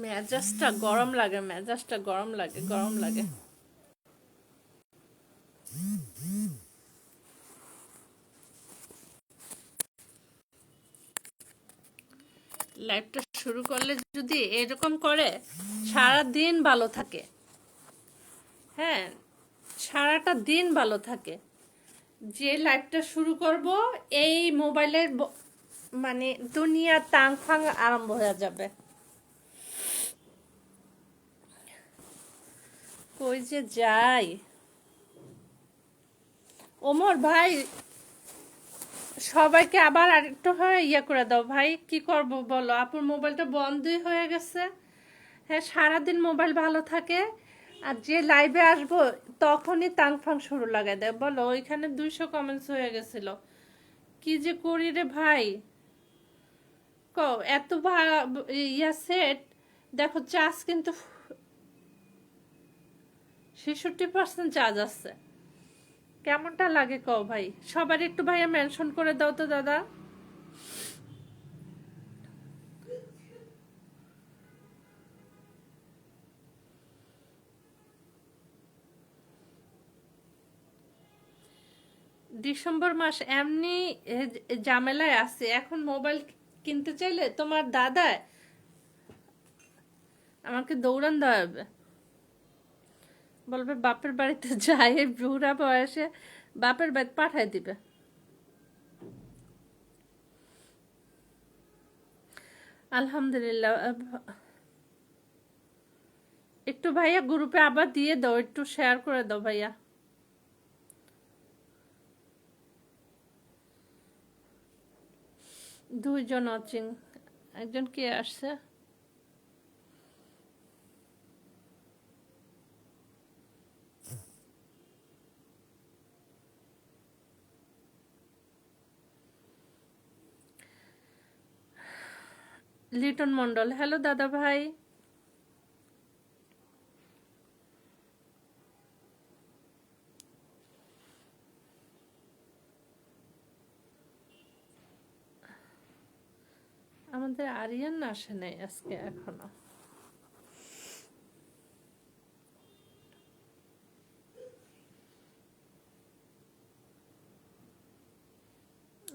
মেজাজটা গরম লাগে, মেজাজটা গরম লাগে, গরম লাগে। লাইফটা শুরু করলে যদি এরকম করে, সারা দিন ভালো থাকে। হ্যাঁ, সারাটা দিন ভালো থাকে। যে লাইফটা শুরু করব, এই মোবাইলের মানে দুনিয়া তাং ফাং আরম্ভ হয়ে যাবে। কই যে যাই। ওমর ভাই, সবাইকে আবার আরেকটু হয়ে ইয়ে করে দাও ভাই, কি করব বলো, আপুর মোবাইলটা বন্ধই হয়ে গেছে। হ্যাঁ, সারাদিন মোবাইল ভালো থাকে, আর যে লাইভে আসবো তখনই তাং ফাং শুরু লাগাই দেয়। বলো, ওইখানে 200 কমেন্টস হয়ে গেছিল। কি যে করি রে ভাই। কও এত ইয়া সেট। দেখো চার্জ কিন্তু 66% চার্জ আছে। কেমনটা লাগে কও ভাই। সবার একটু ভাইয়া মেনশন করে দাও তো দাদা। ডিসেম্বর মাস এমনি ঝামেলায় আছে। এখন মোবাইল কিনতে চাইলে তোমার দাদা আমাকে দৌড়ান দেওয়া হবে। বলবে বাপের বাড়িতে যায়, বুড়া বয়সে বাপের বাড়ি পাঠায় দিবে। আলহামদুলিল্লাহ। একটু ভাইয়া গ্রুপে আবার দিয়ে দাও, একটু শেয়ার করে দাও ভাইয়া। দুইজন অচিন, একজন কে আসছে। লিটন মন্ডল, হ্যালো দাদা ভাই। আমাদের আরিয়ান আসে নাই আজকে এখনো।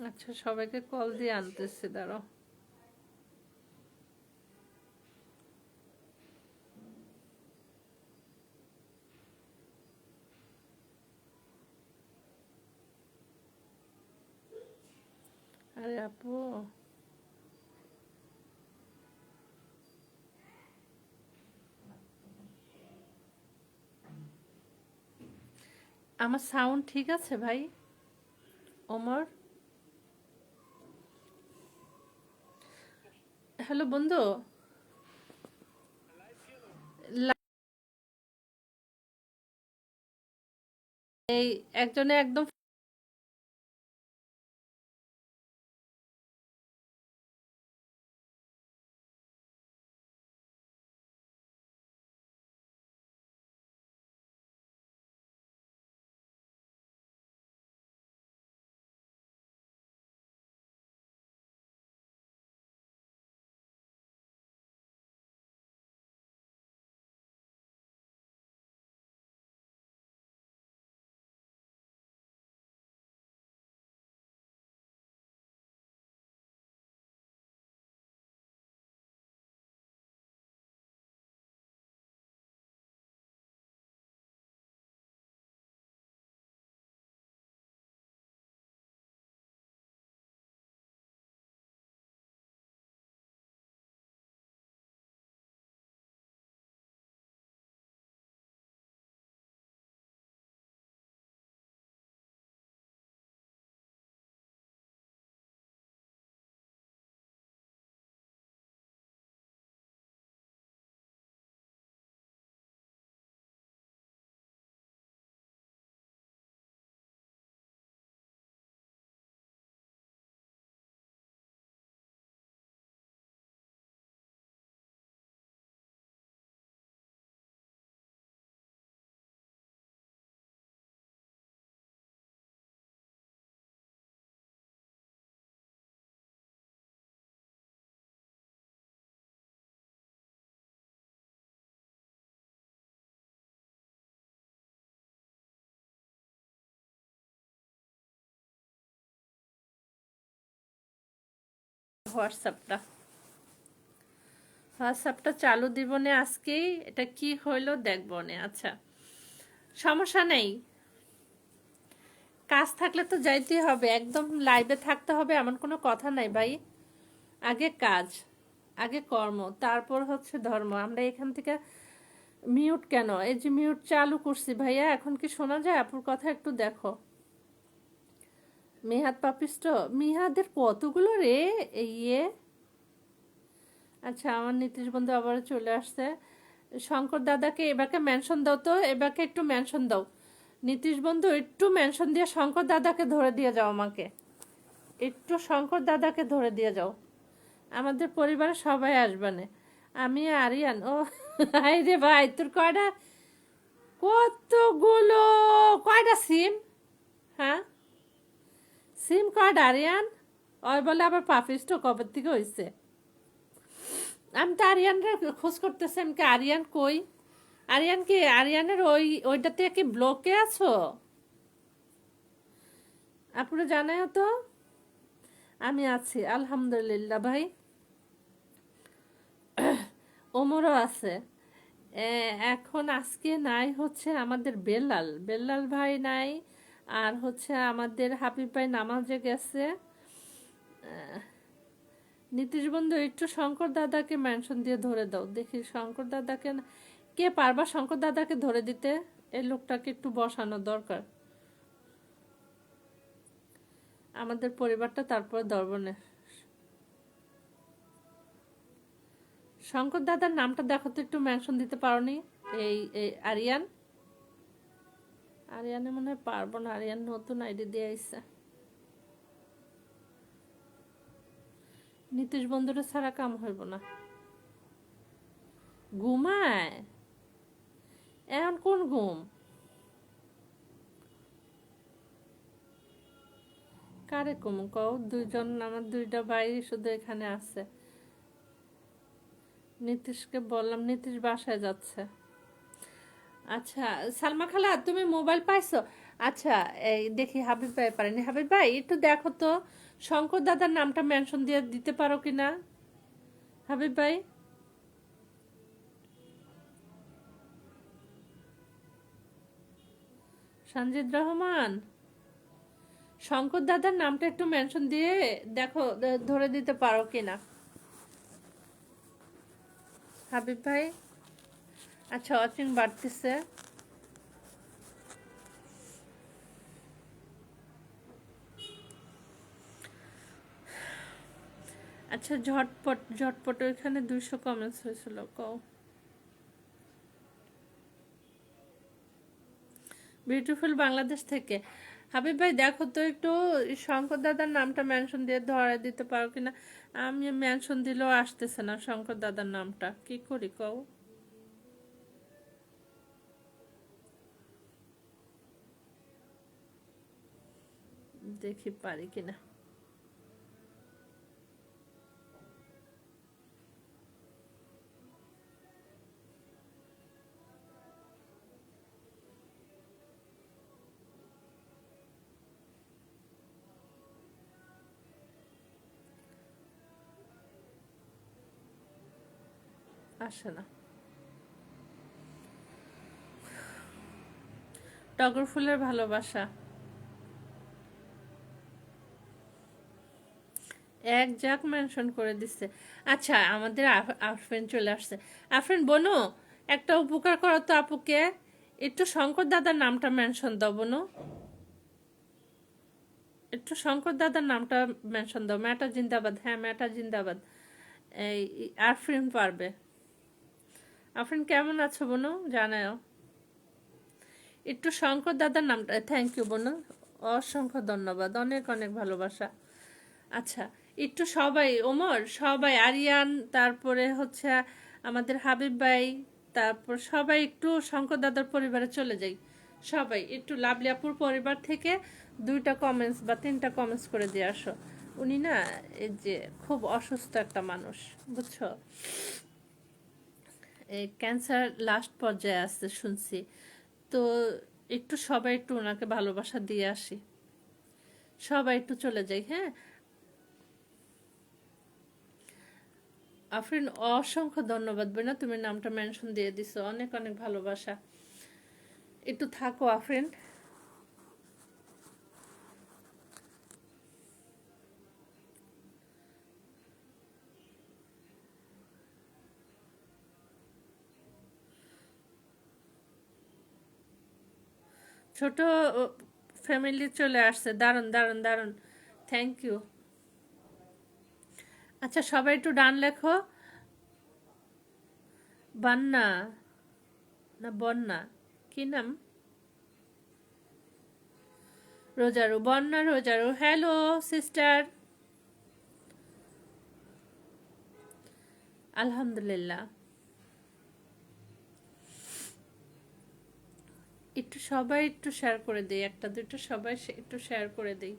আচ্ছা, সবাইকে কল দিয়ে আনতেছি, দাঁড়াও। আরে আপু, আমার সাউন্ড ঠিক আছে ভাই? ওমর, হ্যালো বন্ধু। এই একজনে একদম হোয়াটসঅ্যাপটা চালু দিব না আজকেই, এটা কি হইলো দেখবো না। আচ্ছা সমস্যা নেই, কাজ থাকলে তো যাইতেই হবে, একদম লাইভে থাকতে হবে এমন কোনো কথা নাই ভাই। আগে কাজ, আগে কর্ম, তারপর হচ্ছে ধর্ম। আমরা এখান থেকে মিউট কেন, এই যে মিউট চালু করছি ভাইয়া, এখন কি শোনা যায় আপুর কথা? একটু দেখো। মেহাদ পাপিষ্ট, মিহাদের কতগুলো রে ইয়ে। আচ্ছা আমার নীতিশ বন্ধু আবার চলে আসছে। শঙ্কর দাদাকে এবারকে মেনশন দাও তো, এবারকে একটু মেনশন দাও নীতিশ বন্ধু, একটু মেনশন দিয়ে শঙ্কর দাদাকে ধরে দিয়ে যাও, আমাকে একটু শঙ্কর দাদাকে ধরে দিয়ে যাও। আমাদের পরিবারে সবাই আসবানে, আমি আরিয়ান। ও হাই রে ভাই, তোর কয়টা, কতগুলো, কয়টা সিম? হ্যাঁ সিম কার্ড আরিয়ান, ওই বলে আবার পাপিষ্ট কবে থেকে হয়েছে? আমি তো আরিয়ানরা খোঁজ করতেছি, আমি কি আরিয়ান কই? আরিয়ান কি, আরিয়ানের ওইটাতে কি ব্লকে আছো? আপনারা জানাও তো। আমি আছি আলহামদুলিল্লাহ ভাই। ওমরও আছে। এখন আজকে নাই হচ্ছে আমাদের বেল্লাল, বেল্লাল ভাই নাই, আর হচ্ছে আমাদের হাবিব ভাই নামাজে গেছে। নীতিশ বন্ধু একটু শঙ্কর দাদাকে মেনশন দিয়ে ধরে দাও দেখি, শঙ্কর দাদাকে কে পারবা শঙ্কর দাদাকে ধরে দিতে? এই লোকটাকে একটু বসানো দরকার, আমাদের পরিবারটা তারপর দর্বনে। শঙ্কর দাদার নামটা দেখো তো, একটু মেনশন দিতে পারো নি? এই আরিয়ান, আরিয়ানে মনে হয় পারবো না, আরিয়ান নতুন আইডি দিয়ে আইছে। নীতিশ বন্ধুরা ছাড়া কাম হইব না। ঘুমায় এখন, কোন ঘুম? কারে কম কও? দুইজন, আমার দুইটা ভাই শুধু এখানে আছে। নীতিশকে বললাম, নীতিশ বাসায় যাচ্ছে। আচ্ছা সালমা খালা তুমি মোবাইল পাইছো? আচ্ছা এই দেখি হাবিব ভাই পারেনি, হাবিব ভাই একটু দেখো তো শঙ্কর দাদার নামটা মেনশন দিয়ে দিতে পারো কিনা হাবিব ভাই? সঞ্জিদ রহমান, শঙ্কর দাদার নামটা একটু মেনশন দিয়ে দেখো, ধরে দিতে পারো কিনা হাবিব ভাই? আচ্ছা ওয়াচিং বাড়তেছে। আচ্ছা ঝটপট ঝটপট, ওইখানে 200 কমেন্টস হয়েছিল, কও। বিউটিফুল বাংলাদেশ থেকে হাবিব ভাই দেখো তো একটু শঙ্কর দাদার নামটা মেনশন দিয়ে ধরে দিতে পারো কিনা। আমি মেনশন দিলেও আসতেছে না শঙ্কর দাদার নামটা, কি করি কও? দেখি পারি কিনা। আসে না। টগর ফুলের ভালোবাসা এক যাক মেনশন করে দিচ্ছে। আচ্ছা আমাদের আফরিন চলে আসছে। আফরিন বোনো, একটা উপকার করো তো আপুকে, একটু শঙ্কর দাদার নামটা মেনশন দাও বোনো, একটু শঙ্কর দাদার নামটা মেনশন দাও। মেটা জিন্দাবাদ, হ্যাঁ মেটা জিন্দাবাদ। এই আফরিন পারবে। আফরিন কেমন আছো বোনো জানাও, একটু শঙ্কর দাদার নামটা। থ্যাংক ইউ বোনো, অসংখ্য ধন্যবাদ, অনেক অনেক ভালোবাসা। আচ্ছা একটু সবাই, ওমর সবাই, আরিয়ান, তারপরে হচ্ছে আমাদের হাবিব ভাই, তারপর সবাই একটু শঙ্কর দাদার পরিবারে চলে যাই। সবাই একটু লাভলি আপুর পরিবার থেকে 2টা কমেন্টস বা 3টা কমেন্টস করে দিয়ে আসো। উনি না এই যে খুব অসুস্থ একটা মানুষ, বুঝছো, এই ক্যান্সার লাস্ট পর্যায়ে আসছে শুনছি। তো একটু সবাই একটু ওনাকে ভালোবাসা দিয়ে আসি, সবাই একটু চলে যাই। হ্যাঁ আফরিন অসংখ্য ধন্যবাদ বোনা, তুমি নামটা মেনশন দিয়ে দিছো, অনেক অনেক ভালোবাসা। একটু থাকো আফরিন। ছোট ফ্যামিলি চলে আসছে, দারুণ দারুণ দারুণ, থ্যাংক ইউ। আচ্ছা সবাই একটু ডান লেখো। বান্না না বন্যা, কি নাম? রোজারু, বন্যা রোজারু, হ্যালো সিস্টার। আলহামদুলিল্লাহ। একটু সবাই একটু শেয়ার করে দিই, একটা দুটো সবাই একটু শেয়ার করে দিই।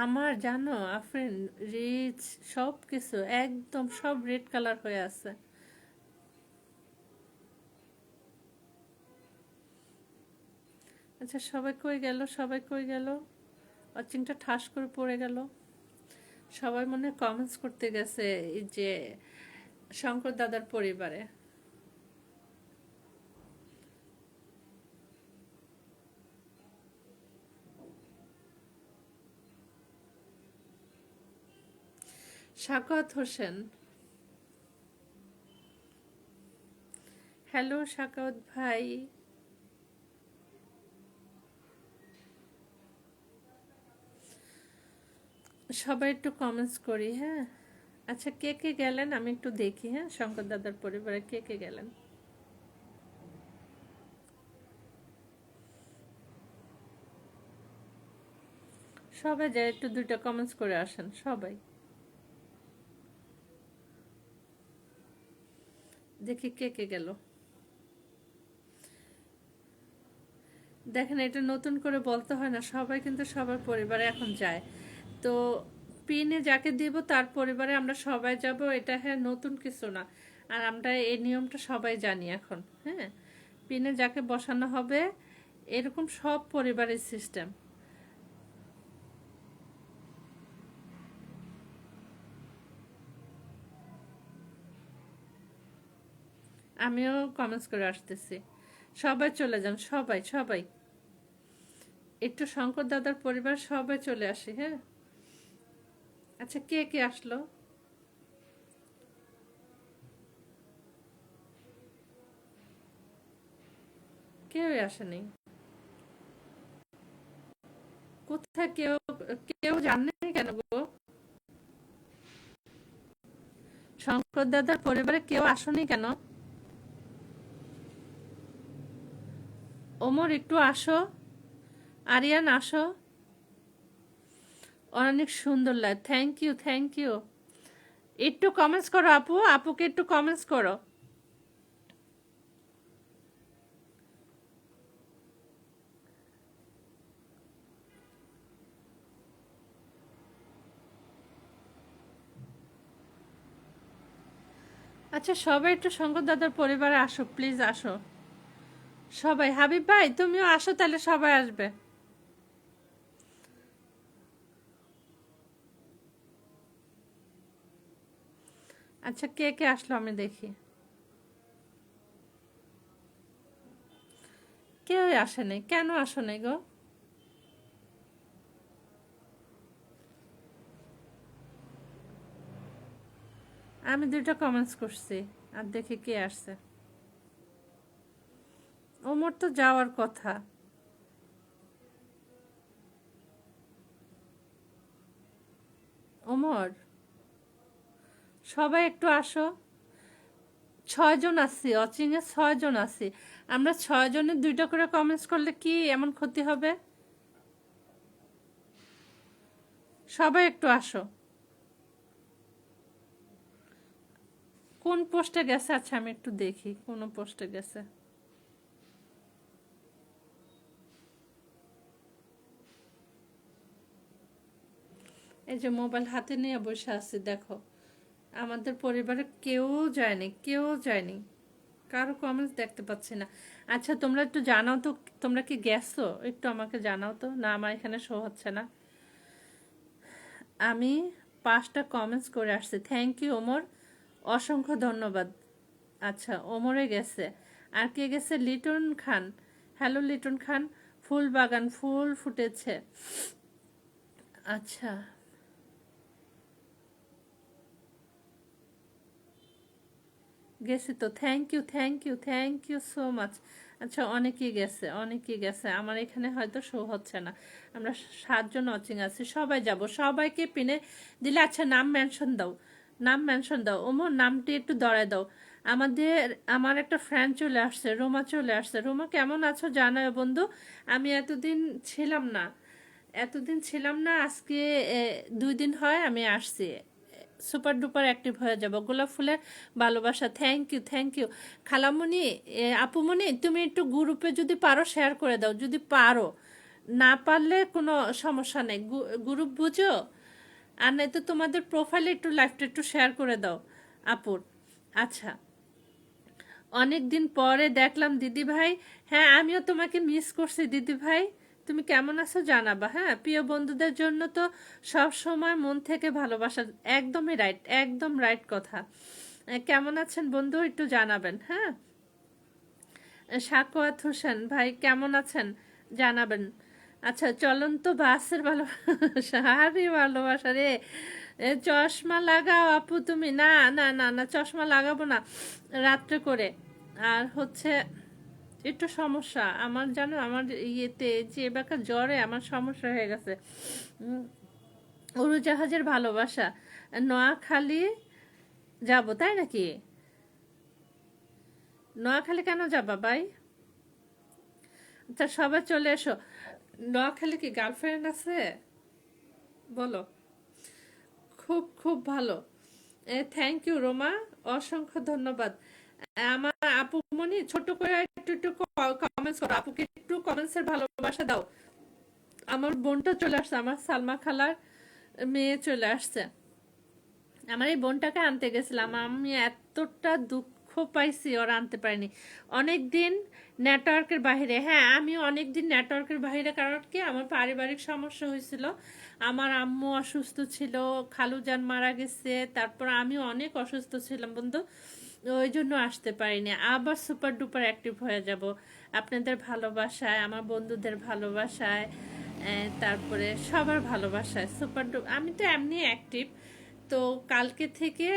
আমার জানো আফরিন, রিচ সব কিছু একদম সব রেড কালার হয়ে আছে। আচ্ছা সবাই কই গেল, সবাই কই গেল? ওয়াচিংটা ঠাস করে পড়ে গেল। সবাই মনে কমেন্টস করতে গেছে এই যে শঙ্কর দাদার পরিবারে। সাকাত হোসেন, হ্যালো সাকাত ভাই। সবাই একটু কমেন্টস করি, হ্যাঁ। আচ্ছা কে কে গেলেন আমি একটু দেখি, হ্যাঁ, শঙ্কর দাদার পরিবারে কে কে গেলেন। সবাই যায় একটু দুইটা কমেন্টস করে আসেন সবাই, দেখি কে কে গেল। দেখেন এটা নতুন করে বলতে হয় না, সবাই কিন্তু সবার পরিবারে এখন যায়। তো পিনে যাকে দিব তার পরিবারে আমরা সবাই যাব, এটা হ্যাঁ নতুন কিছু না। আর আমরা এই নিয়মটা সবাই জানি এখন, হ্যাঁ। পিনে যাকে বসানো হবে এরকম সব পরিবারের সিস্টেম। আমিও কমেন্টস করে আসতেছি, সবাই চলে যান, সবাই সবাই একটু শঙ্কর দাদার পরিবার সবাই চলে আসি, হ্যাঁ। আচ্ছা কে কে আসলো? কেউই আসেনি। কোথায় কেউ? কেউ জানে কেন গো? শঙ্কর দাদার পরিবারে কেউ আসেনি কেন? ওমর একটু আসো, আরিয়ান আসো। অনেক সুন্দর লাগে, থ্যাংক ইউ থ্যাংক ইউ। একটু কমেন্টস করো আপু, আপুকে একটু কমেন্টস করো। আচ্ছা সবাই একটু শঙ্কর দাদার পরিবারে আসো, প্লিজ আসো সবাই। হাবিব ভাই তুমিও আসো, তাহলে সবাই আসবে। আচ্ছা কে কে আসলো আমি দেখি। কেউই আসেনি, কেন আসেনি গো? আমি দুইটা কমেন্টস করছি, আর দেখি কে আসছে। ওমর তো যাওয়ার কথা। ওমর সবাই একটু আসো। 6 জন আছি, অচিনে 6 জন আছি। আমরা 6 জনের দুইটা করে কমেন্টস করলে কি এমন ক্ষতি হবে? সবাই একটু আসো। কোন পোস্টে গেছে? আচ্ছা আমি একটু দেখি কোন পোস্টে গেছে। এই যে মোবাইল হাতে নিয়ে বসে আছি, দেখো আমাদের পরিবারে কেউ যায়নি, কেউ যায়নি, কারো কমেন্টস দেখতে পাচ্ছি না। আচ্ছা তোমরা একটু জানাও তো, তোমরা কি গেছো একটু আমাকে জানাও তো। না আমার এখানে শো হচ্ছে না। আমি 5টা কমেন্টস করে আসছি। থ্যাংক ইউ ওমর, অসংখ্য ধন্যবাদ। আচ্ছা ওমরে গেছে। আর কে গেছে? লিটন খান। হ্যালো লিটন খান। ফুল বাগান, ফুল ফুটেছে। আচ্ছা গেছি তো। Thank you, thank you, thank you so much. আচ্ছা অনেকেই গেছে, অনেকেই গেছে। আমার এখানে হয়তো শো হচ্ছে না। আমরা 7জন ওয়াচিং আছি, সবাই যাব, সবাইকে পিনে দিলে। আচ্ছা নাম মেনশন দাও, নাম মেনশন দাও। ওমর নামটি একটু দড়ায় দাও। আমাদের, আমার একটা ফ্রেন্ড চলে আসছে, রোমা চলে আসছে। রোমা কেমন আছো জানাও বন্ধু। আমি এতদিন ছিলাম না, এতদিন ছিলাম না। আজকে 2 দিন হয় আমি আসছি। সুপার ডুপার অ্যাক্টিভ হয়ে যাব। গোলাপ ফুলের ভালোবাসা, থ্যাংক ইউ, থ্যাংক ইউ। খালামণি, আপুমণি, তুমি একটু গ্রুপে যদি পারো শেয়ার করে দাও, যদি পারো। না পারলে কোনো সমস্যা নেই, গ্রুপ বুঝো। আর নাই তো তোমাদের প্রোফাইলে একটু লাইভটা একটু শেয়ার করে দাও আপুর। আচ্ছা অনেক দিন পরে দেখলাম দিদি ভাই। হ্যাঁ আমিও তোমাকে মিস করছি দিদি ভাই। তুমি কেমন আছো জানাবা। হ্যাঁ প্রিয় বন্ধুদের জন্য তো সব সময় মন থেকে ভালোবাসা। একদমই রাইট, একদম রাইট কথা। কেমন আছেন বন্ধু একটু জানাবেন। হ্যাঁ সাকোয়াত হোসেন ভাই কেমন আছেন জানাবেন। আচ্ছা চলন্ত বাসের ভালোবাসা, আরে ভালোবাসা রে। চশমা লাগাও আপু তুমি। না না না না, চশমা লাগাবো না রাত্রে করে। আর হচ্ছে একটু সমস্যা আমার, জানো আমার ইয়েতে যে এবারকার জ্বরে আমার সমস্যা হয়ে গেছে। উড়োজাহাজের ভালোবাসা, নোয়াখালী যাব তাই নাকি? নোয়াখালী কেন যাবা ভাই? আচ্ছা সবাই চলে এসো। নোয়াখালী কি গার্লফ্রেন্ড আছে বলো? খুব খুব ভালো। থ্যাংক ইউ রোমা, অসংখ্য ধন্যবাদ। আমার আপুমনি ছোট করে একটু একটু কমেন্টস করো, আপুকে একটু কমেন্টসের ভালোবাসা দাও। আমার বোনটা চলে আসছে, আমার সালমা খালার মেয়ে চলে আসছে। আমার এই বোনটাকে আনতে গেছিলাম, আমি এতটা দুঃখ পাইছি ওরা আনতে পারিনি। অনেক দিন নেটওয়ার্কের বাইরে। হ্যাঁ আমি অনেক দিন নেটওয়ার্কের বাইরে, কারণ কি আমার পারিবারিক সমস্যা হয়েছিল। আমার আম্মু অসুস্থ ছিল, খালুজান মারা গেছে, তারপর আমি অনেক অসুস্থ ছিলাম বন্ধু। ওই জন্য আসতে পারিনি। আবার সুপার ডুপার অ্যাক্টিভ হয়ে যাব আপনাদের ভালোবাসায়, আমার বন্ধুদের ভালোবাসায়, তারপরে সবার ভালোবাসায়। সুপার ডুপার আমি তো এমনি অ্যাক্টিভ। তো কালকে থেকে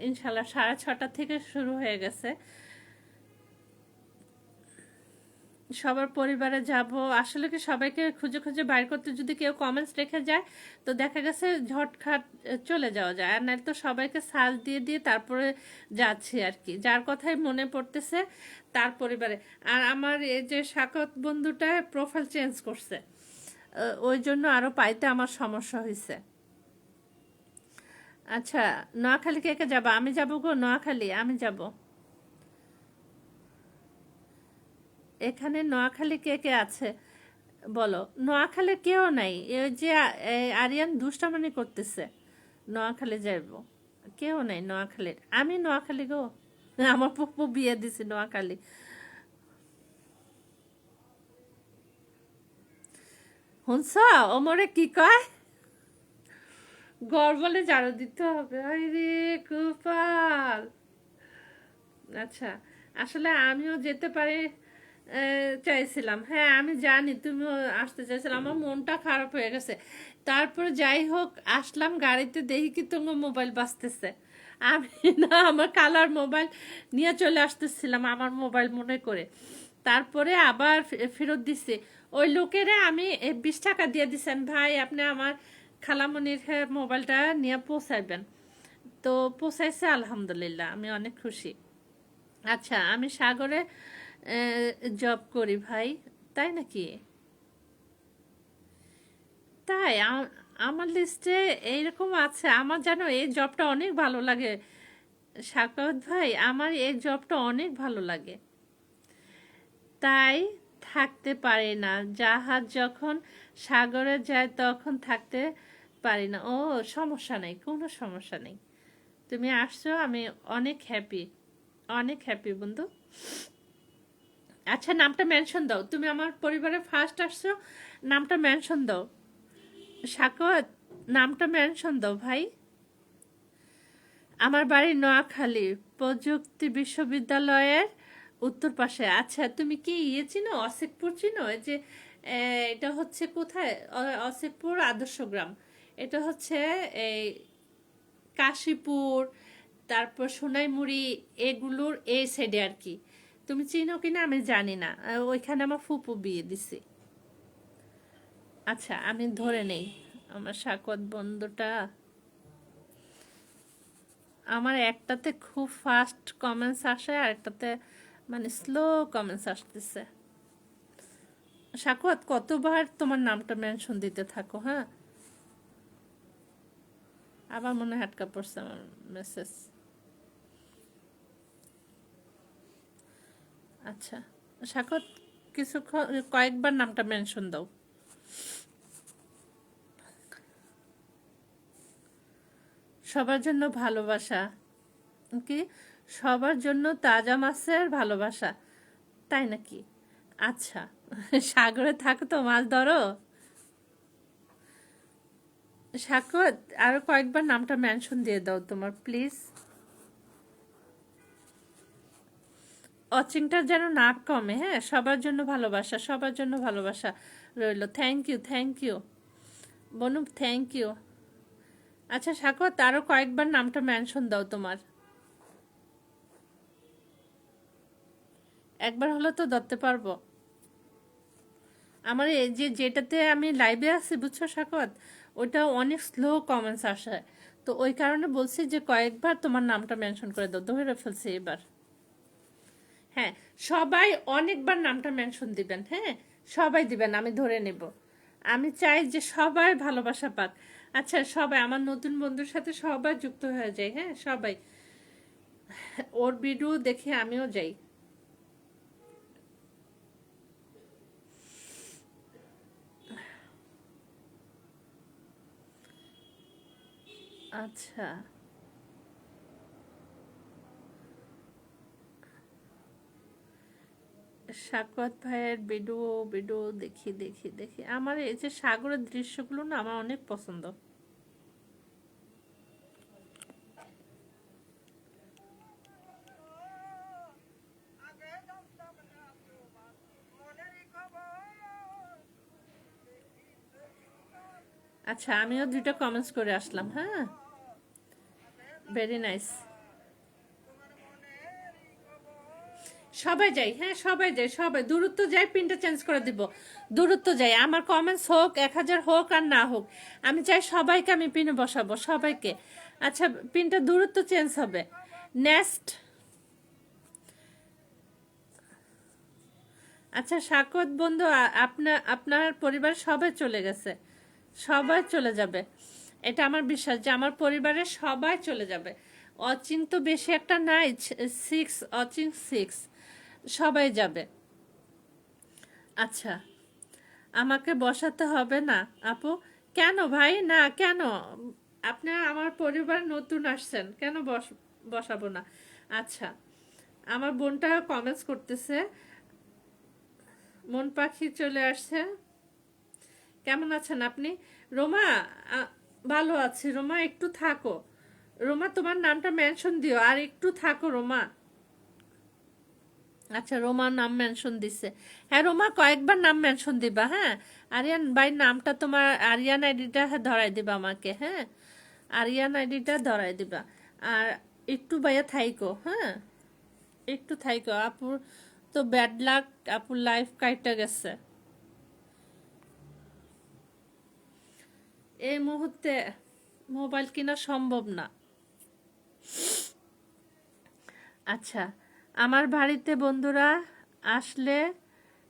ইনশাল্লাহ 6:30 থেকে শুরু হয়ে গেছে। সবার পরিবারে যাব। আসলে কি সবাইকে খুঁজে খুঁজে বাইর করতে যদি কেউ কমেন্টস রেখে যায় তো দেখা গেছে ঝটখাট চলে যাওয়া যায়। আর নাহলে তো সবাইকে সার্চ দিয়ে দিয়ে তারপরে যাচ্ছি আর কি, যার কথাই মনে পড়তেছে তার পরিবারে। আর আমার এই যে সাকত বন্ধুটা প্রোফাইল চেঞ্জ করছে, ওই জন্য আরো পাইতে আমার সমস্যা হয়েছে। আচ্ছা নোয়াখালী কে কে যাবা? আমি যাবো গো নোয়াখালী, আমি যাব। এখানে নোয়াখালী কে কে আছে বলো? নোয়াখালী কেউ নাই, ওই যে আরিয়ান দুষ্টামানি করতেছে। নোয়াখালী যাইব, কেউ নাই নোয়াখালীর। আমি নোয়াখালী গো, আমার পুপু বিয়ে দিছি নোয়াখালী। শুনছ ওমরে কি কয়? গড় বলে জারো দিতে হবে, আরে কুপাল। আচ্ছা আসলে আমিও যেতে পারি চাইছিলাম। হ্যাঁ আমি জানি তুমিও আসতে চাইছিলাম, আমার মনটা খারাপ হয়ে গেছে। তারপরে যাই হোক আসলাম গাড়িতে, দেখি কি তোমার মোবাইল বাজতেছে। আমি না আমার কালার মোবাইল নিয়ে চলে আসতেছিলাম আমার মোবাইল মনে করে। তারপরে আবার ফেরত দিছি। ওই লোকেরে আমি 20 টাকা দিয়ে দিছেন, ভাই আপনি আমার খালামণির মোবাইলটা নিয়ে পৌঁছাইবেন। তো পৌঁছাইছে আলহামদুলিল্লাহ, আমি অনেক খুশি। আচ্ছা আমি সাগরে জব করি ভাই, তাই নাকি? তাই আমার লিস্টে এইরকম আছে। আমার জানো এই জবটা অনেক ভালো লাগে সাকাওয়াত ভাই, আমার এই জবটা অনেক ভালো লাগে। তাই থাকতে পারি না, জাহাজ যখন সাগরে যায় তখন থাকতে পারি না। ও সমস্যা নেই, কোনো সমস্যা নেই। তুমি আসছো, আমি অনেক হ্যাপি, অনেক হ্যাপি বন্ধু। আচ্ছা নামটা মেনশন দাও, তুমি আমার পরিবারে ফার্স্ট আসছো, নামটা মেনশন দাও। সাকত, নামটা মেনশন দাও ভাই। আমার বাড়ি নোয়াখালী, প্রযুক্তি বিশ্ববিদ্যালয়ের উত্তর পাশে। আচ্ছা তুমি কি ইয়ে চিনো, অসিকপুর চিনো? এই যে এটা হচ্ছে কোথায়, অসিকপুর আদর্শ গ্রাম, এটা হচ্ছে এই কাশীপুর, তারপর সোনাইমুড়ি, এগুলোর এই সাইডে আর কি। তুমি চিনো কিনা আমি জানি না, ওইখানে আমার ফুপু বিয়ে দিছে। আচ্ছা আমি ধরে নেই আমার সাকত বন্ধুটা। আমার একটাতে খুব ফাস্ট কমেন্টস আসে, আর একটাতে মানে স্লো কমেন্টস আসতেছে। সাকুয়াত কতবার তোমার নামটা মেনশন দিতে থাকো, হ্যাঁ? আবার মনে হয় আটকা পড়ছে আমার মেসেজ। আচ্ছা সাকুয়াত কিছুক্ষণ কয়েকবার নামটা মেনশন দাও। সবার জন্য ভালোবাসা কি? সবার জন্য তাজা মাছের ভালোবাসা, তাই নাকি? আচ্ছা সাগরে থাকো তো, মাছ ধরো? সাকুয়াত আরো কয়েকবার নামটা মেনশন দিয়ে দাও তোমার, প্লিজ। অচিংটা যেন না কমে, হ্যাঁ? সবার জন্য ভালোবাসা, সবার জন্য ভালোবাসা রইল। থ্যাংক ইউ, থ্যাংক ইউ বনু, থ্যাংক ইউ। আচ্ছা সাকুয়াত আরো কয়েকবার নামটা মেনশন দাও তোমার। একবার হলো তো ধরতে পারবো। আমার এই যে যেটাতে আমি লাইভে আছি বুঝছো সাকুয়াত, ওইটা অনেক স্লো কমেন্টস আসে, তো ওই কারণে বলছি যে কয়েকবার তোমার নামটা মেনশন করে দাও, ধরে ফেলছি এবার। হ্যাঁ সবাই অনেকবার নামটা মেনশন দিবেন, হ্যাঁ সবাই দিবেন, আমি ধরে নেব। আমি চাই যে সবাই ভালোবাসা পাক। আচ্ছা সবাই আমার নতুন বন্ধুর সাথে সবাই যুক্ত হয়ে যায়, হ্যাঁ সবাই। ওর ভিডিও দেখে আমিও যাই। আচ্ছা সাকওয়াত ভাইয়ের ভিডিও, ভিডিও দেখি দেখি দেখি। আমার এই যে সাগরের দৃশ্যগুলো না আমার অনেক পছন্দ। আচ্ছা আমিও দুইটা কমেন্টস করে আসলাম, হ্যাঁ ভেরি নাইস। সবাই যাই, হ্যাঁ সবাই যাই, সবাই দূরত্ব যাই, পিনটা চেঞ্জ করে দিব। দূরত্ব যাই, আমার কমেন্টস হোক 1000 হোক আর না হোক, আমি চাই সবাইকে আমি পিনে বসাবো, সবাইকে। আচ্ছা পিনটা দূরত্ব চেঞ্জ হবে। নেক্সট। আচ্ছা সাকত বন্ধু, আপনার আপনার পরিবার সবাই চলে গেছে, সবাই চলে যাবে, এটা আমার বিশ্বাস যে আমার পরিবারের সবাই চলে যাবে। অচিন তো বেশি একটা নাই, 6 অচিন 6, সবাই যাবে। আচ্ছা আমাকে বসাতে হবে না আপু? কেন ভাই, না কেন? আপনি আমার পরিবার নতুন আসছেন, কেন বসাবো না? আচ্ছা আমার বোনটা কমেন্টস করতেছে, মন পাখি চলে আসছে। কেমন আছেন আপনি? রোমা, ভালো আছি রোমা, একটু থাকো। রোমা তোমার নামটা মেনশন দিও, আর একটু থাকো রোমা। আচ্ছা রোমা নাম মেনশন দিছে, হ্যাঁ রোমা কয়েকবার নাম মেনশন দিবা, হ্যাঁ। আরিয়ান ভাই নামটা তোমার, আরিয়ান আইডিটা ধরাই দিবা আমাকে, হ্যাঁ আরিয়ান আইডিটা ধরাই দিবা। আর একটু ভাইয়া থাইকো, হ্যাঁ একটু থাইকো। আপুর তো ব্যাড লাক, আপুর লাইফ কাইটা গেছে এই মুহূর্তে, মোবাইল কিনা সম্ভব না। আচ্ছা আমার বাড়িতে বন্ধুরা আসলে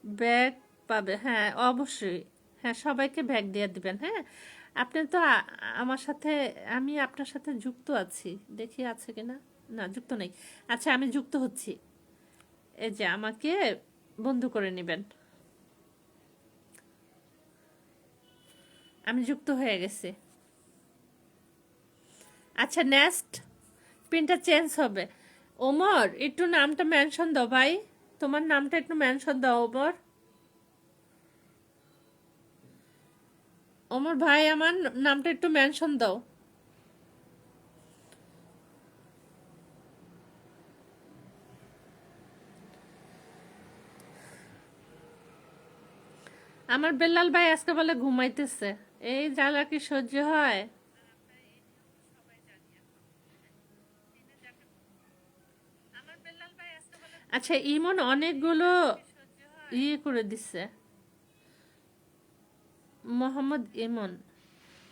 ব্যাগ পাবে, হ্যাঁ অবশ্যই, হ্যাঁ সবাইকে ব্যাগ দিয়ে দিবেন, হ্যাঁ। আপনি তো আমার সাথে, আমি আপনার সাথে যুক্ত আছি, দেখি আছে কিনা, না যুক্ত নেই। আচ্ছা আমি যুক্ত হচ্ছি, এই যে আমাকে বন্ধু করে নেবেন। আমি যুক্ত হয়ে গেছি। আচ্ছা নেক্সট, পিনটা চেঞ্জ হবে। ওমর একটু নামটা মেনশন দাও ভাই, তোমার নামটা একটু মেনশন দাও ওমর। ওমর ভাই, আমার নামটা একটু মেনশন দাও। আমার বেলাল ভাই আজকে বলে ঘুমাইতেছে। এই জ্বালা কি সহ্য হয়? আচ্ছা, ইমন অনেকগুলো ইয়ে করে দিচ্ছে। মোহাম্মদ ইমন।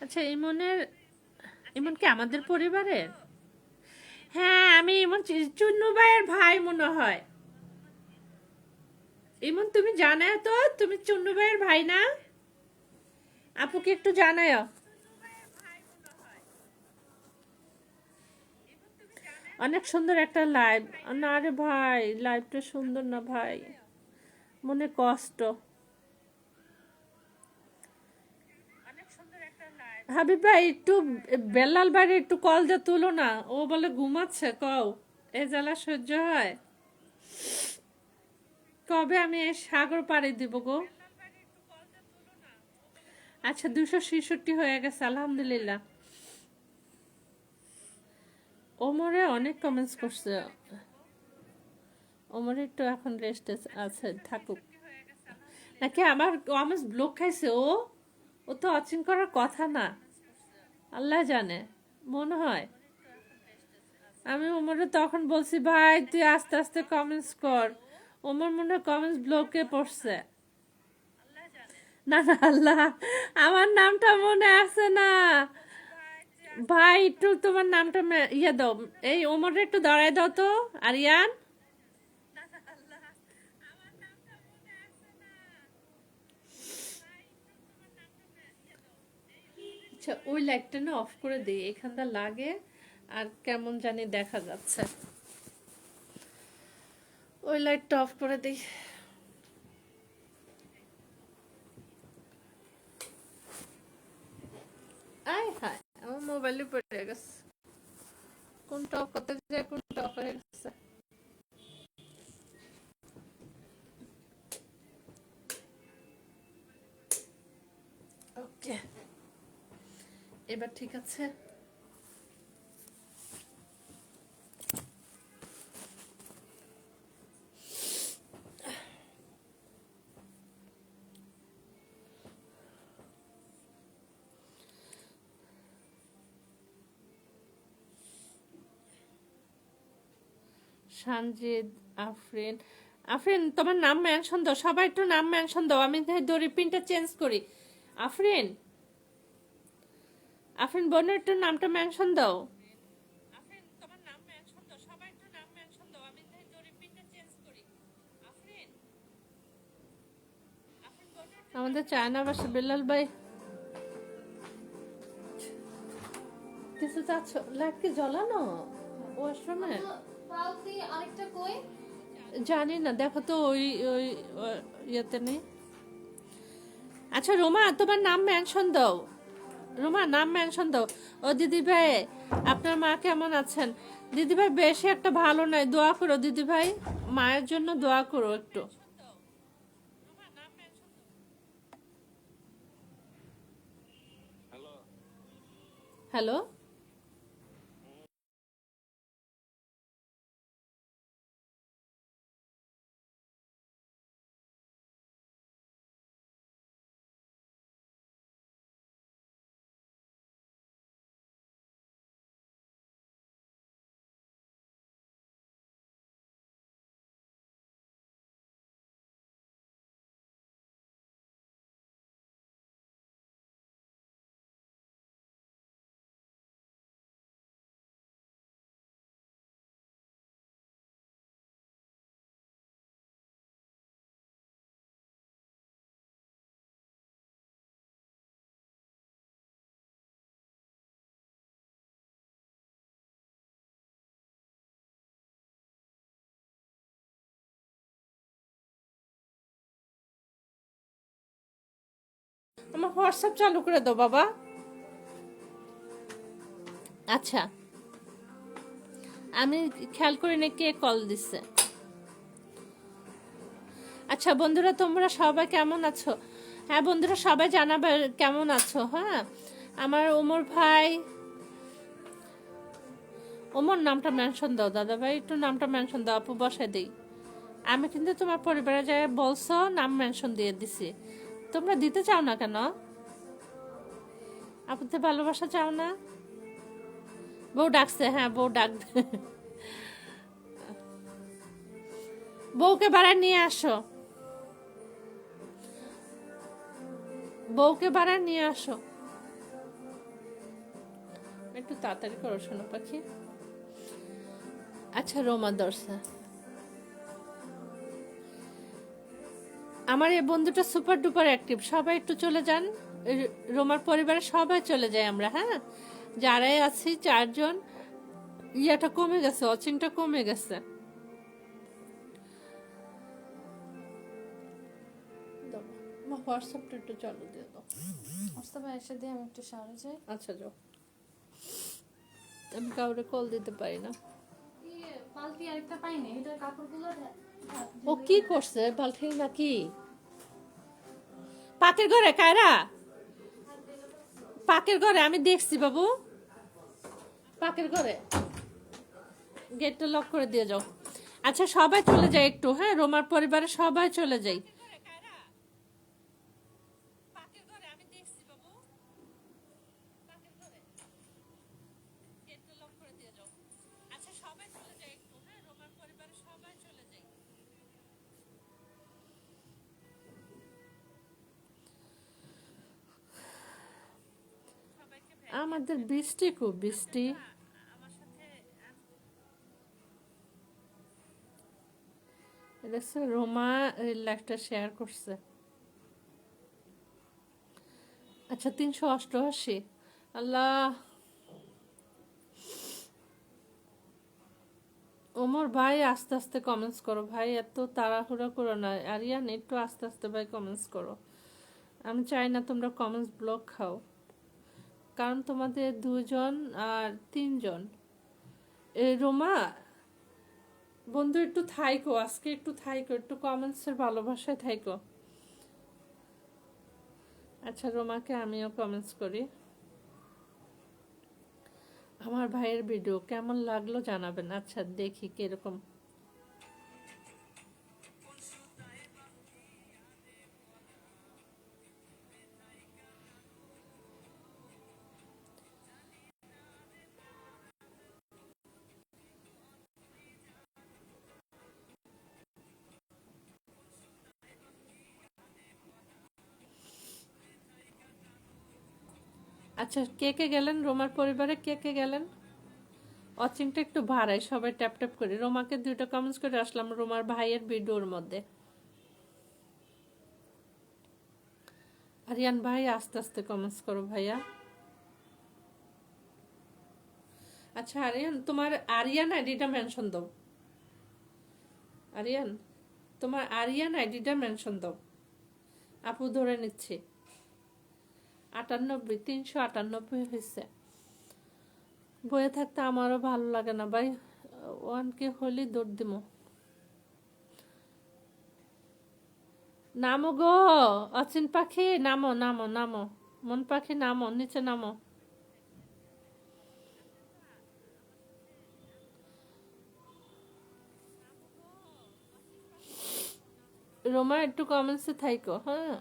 আচ্ছা, ইমন কি আমাদের পরিবারের? হ্যাঁ, আমি ইমন চুন্নু ভাইয়ের ভাই মনে হয়। ইমন, তুমি জানায় তো তুমি চুন্নু ভাইয়ের ভাই না? আপুকে একটু জানায়। অনেক সুন্দর একটা লাইভ। না রে ভাই, লাইভটা সুন্দর না ভাই, মনে কষ্ট। হাবিব ভাই, একটু বেলাল ভাইয়ের একটু কল দিয়ে তুলো না, ও বলে ঘুমাচ্ছে। কও, এ জ্বালা সহ্য হয়? কবে আমি এই সাগর পাড়ি দিব গো? আচ্ছা, 266 হয়ে গেছে, আলহামদুলিল্লাহ। ওমরে অনেক কমেন্টস করছে। ওমরে একটু এখন রেস্ট আছে, থাকুক। নাকি আমার কমেন্টস ব্লক খাইছে ও? ও তো অচিন করার কথা না, আল্লাহ জানে, মনে হয়। আমি ওমরে তখন বলছি, ভাই তুই আস্তে আস্তে কমেন্টস কর। ওমর মনে হয় কমেন্টস ব্লকে পড়ছে। না না, আল্লাহ, আমার নামটা মনে আছে না। ভাই একটু তোমার নামটা ইয়ে দাও, এই ওমরে একটু দাঁড়ায় দাও তো। আরিয়ান, আচ্ছা ওই লাইটটা না অফ করে দিই, এখানটা লাগে আর কেমন জানি দেখা যাচ্ছে। ওই লাইটটা অফ করে দিই। আয় হায়, আমার মোবাইলে পড়ে গেছে। কোনটা অফ করতে যায়, কোনটা অফ হয়ে গেছে। ওকে, এবার ঠিক আছে। সানজিদ, আফরিন। আফরিন, তোমার নাম মেনশন দাও, সবাই একটু নাম মেনশন দাও, আমি দড়ি পিনটা চেঞ্জ করি। আফরিন, আফরিন বোনের একটু নামটা মেনশন দাও। আমাদের চায়না বাসা বেলাল ভাই কিছু চাচ্ছ? লাইট কি জ্বলানো ওয়াশরুমে? আরেকটা কই জানি না, দেখো তো ওই ওই ইয়েতে নেই। আচ্ছা রোমা, তোমার নাম মেনশন দাও। রোমা, নাম মেনশন দাও। ও দিদি ভাই, আপনার মা কেমন আছেন? দিদি ভাই বেশি একটা ভালো নাই, দোয়া করো দিদি ভাই, মায়ের জন্য দোয়া করো একটু। হ্যালো, আমার হোয়াটসঅ্যাপ চালু করে দাও বাবা। আচ্ছা, আমি খেয়াল করি না কে কল দিচ্ছে। আচ্ছা বন্ধুরা, তোমরা সবাই কেমন আছো? হ্যাঁ বন্ধুরা, সবাই জানাবে কেমন আছো। হ্যাঁ, আমার ওমর ভাই, ওমর নামটা মেনশন দাও দাদা ভাই, একটু নামটা মেনশন দাও, আপু বসাই দিই। আমি কিন্তু তোমার পরিবারে যাই বলছো, নাম মেনশন দিয়ে দিছি, তোমরা দিতে চাও না কেন? আপুতে ভালোবাসা চাও না? বউ ডাকছে, হ্যাঁ বউ ডাক, বউকে বাড়ায় নিয়ে আসো, বউকে বাড়ায় নিয়ে আসো, একটু তাড়াতাড়ি করো শোনো পাখি। আচ্ছা রোমা দর্শা, আমার এই বন্ধুটা সুপার ডুপার অ্যাক্টিভ, সবাই একটু চলে যান, রোমার পরিবারে সবাই চলে যাই আমরা। হ্যাঁ, যারাই আছি 4 জন, ইয়াটা কমে গেছে, অচিংটা কমে গেছে। হোয়াটসঅ্যাপটা একটু চালু দিয়ে দাও। হোয়াটসঅ্যাপে এসে দিয়ে আমি একটু সারা যাই। আচ্ছা যাও, আমি কাউরে কল দিতে পারি না। বালতি আরেকটা পাইনি, এটার কাপড়গুলো ও কি করছে বালতি নাকি? পাকের ঘরে কায়রা, পাকের ঘরে আমি দেখছি বাবু, পাকের ঘরে, গেটটা লক করে দিয়ে যাও। আচ্ছা সবাই চলে যায় একটু, হ্যাঁ রোমার পরিবারে সবাই চলে যাই। আমাদের বৃষ্টি, খুব বৃষ্টি। দেখছো রোমা লাইফটা শেয়ার করছে। আচ্ছা 388, আল্লাহ। ওমর ভাই আস্তে আস্তে কমেন্টস করো ভাই, এত তাড়াহুড়া করো না। আরিয়ান একটু আস্তে আস্তে ভাই কমেন্টস করো, আমি চাই না তোমরা কমেন্টস ব্লক খাও, কারণ তোমাদের 2 জন আর 3 জন। রোমা বন্ধু একটু থাইকো, আজকে একটু থাইকো, একটু কমেন্টসের ভালোবাসায় থাইকো। আচ্ছা রোমাকে আমিও কমেন্টস করি। আমার ভাইয়ের ভিডিও কেমন লাগলো জানাবেন। আচ্ছা দেখি কিরকম। আচ্ছা কে কে গেলেন রোমার পরিবারে, কে কে গেলেন? অচিনটা একটু ভাড়াই, সবাই ট্যাপ ট্যাপ করি। রোমাকে 2টা কমেন্টস করে আসলাম রোমার ভাইয়ের ভিডিওর মধ্যে। আরিয়ান ভাই আস্তে আস্তে কমেন্টস করো ভাইয়া। আচ্ছা আরিয়ান, তোমার আরিয়ান আইডিটা মেনশন দাও। আরিয়ান, তোমার আরিয়ান আইডিটা মেনশন দাও, আপু ধরে নিচ্ছি। 98, 398 হয়েছে। বয়ে থাকতে আমারও ভালো লাগে না ভাই, 1K হলেই দৌড় দিমো। নামো গো অচিন পাখি, নামো নামো নামো, মন পাখি নামো, নিচে নামো। রোমা একটু কমেন্টসে থাইকো। হ্যাঁ,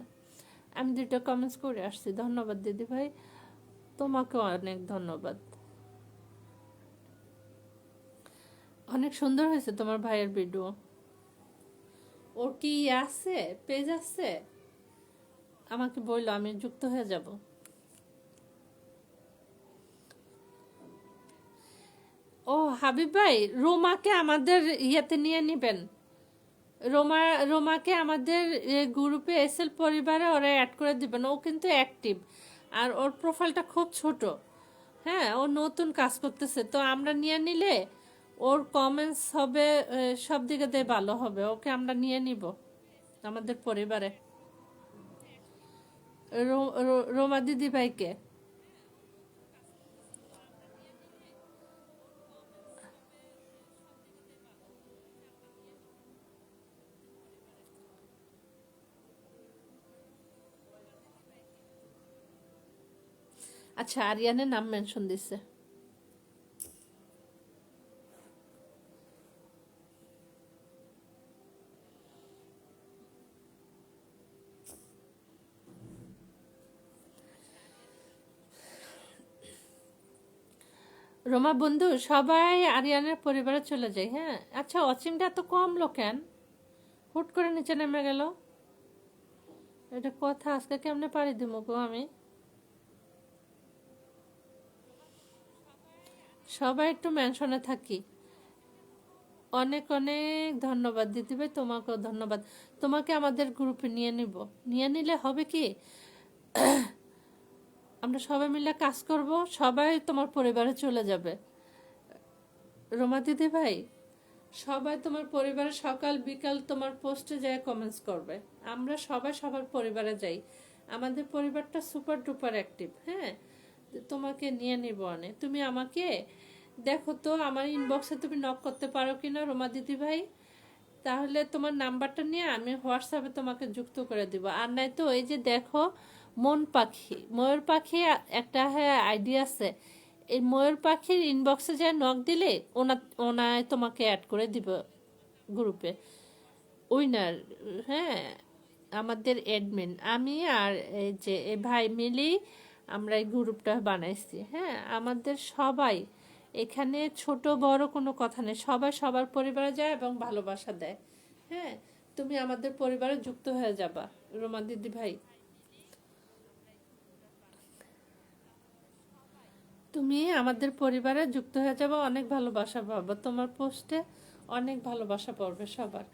আমি 2টা কমেন্টস করে আসছি। ধন্যবাদ দিদি ভাই, তোমাকে অনেক ধন্যবাদ। অনেক সুন্দর হয়েছে তোমার ভাইয়ের ভিডিও। ওর কি আছে, পেজ আছে? আমাকে বললো, আমি যুক্ত হয়ে যাব। ও হাবিব ভাই, রোমাকে আমাদের ইয়েতে নিয়ে নিবেন। রোমা, রোমাকে আমাদের গ্রুপে এসএল পরিবারে ওরা অ্যাড করে দিবেন। ও কিন্তু অ্যাক্টিভ, আর ওর প্রোফাইলটা খুব ছোট। হ্যাঁ, ও নতুন কাজ করতেছে, তো আমরা নিয়ে নিলে ওর কমেন্টস হবে সব দিকে দিয়ে ভালো হবে। ওকে আমরা নিয়ে নিব আমাদের পরিবারে। রোমা দিদি ভাইকে। আচ্ছা, আরিয়ানের নাম মেনশন দিছে। রোমা বন্ধু, সবাই আরিয়ানের পরিবারে চলে যায়। হ্যাঁ, আচ্ছা, অচিমটা এত কম লোক কেন? হুট করে নিচে নেমে গেল। এটা কথা, আজকে কেমনে পারি দিব গো আমি। সবাই একটু মেনশনে থাকি। অনেক অনেক ধন্যবাদ দিদি ভাই, তোমাকেও ধন্যবাদ। তোমাকে আমাদের গ্রুপে নিয়ে নিব। নিয়ে নিলে হবে কি, আমরা সবাই মিলে কাজ করব, সবাই তোমার পরিবারে চলে যাবে। রোমা দিদি ভাই, সবাই তোমার পরিবারে সকাল বিকাল তোমার পোস্টে যায় কমেন্টস করবে। আমরা সবাই সবার পরিবারে যাই। আমাদের পরিবারটা সুপার ডুপার অ্যাক্টিভ। হ্যাঁ, তোমাকে নিয়ে নিব অনেক। তুমি আমাকে দেখো তো, আমার ইনবক্সে তুমি নক করতে পারো কিনা রোমা দিদি ভাই। তাহলে তোমার নাম্বারটা নিয়ে আমি হোয়াটসঅ্যাপে তোমাকে যুক্ত করে দিব। আর নাই তো এই যে দেখো, মন পাখি, ময়ূর পাখি একটা, হ্যাঁ আইডি আছে। এই ময়ূর পাখির ইনবক্সে যায় নক দিলে ওনায় তোমাকে অ্যাড করে দিব গ্রুপে। উইনার, হ্যাঁ, আমাদের অ্যাডমিন আমি আর এই যে এ ভাই মিলি আমরা এই গ্রুপটা বানাইছি। হ্যাঁ, আমাদের সবাই এখানে ছোট বড় কোনো কথা নেই, সবাই সবার পরিবারে যায় এবং ভালোবাসা দেয়। হ্যাঁ, তুমি আমাদের পরিবারে যুক্ত হয়ে যাবা রোমা দিদি ভাই। তুমি আমাদের পরিবারে যুক্ত হয়ে যাবে, অনেক ভালোবাসা পাবো তোমার পোস্টে, অনেক ভালোবাসা পড়বে সবার।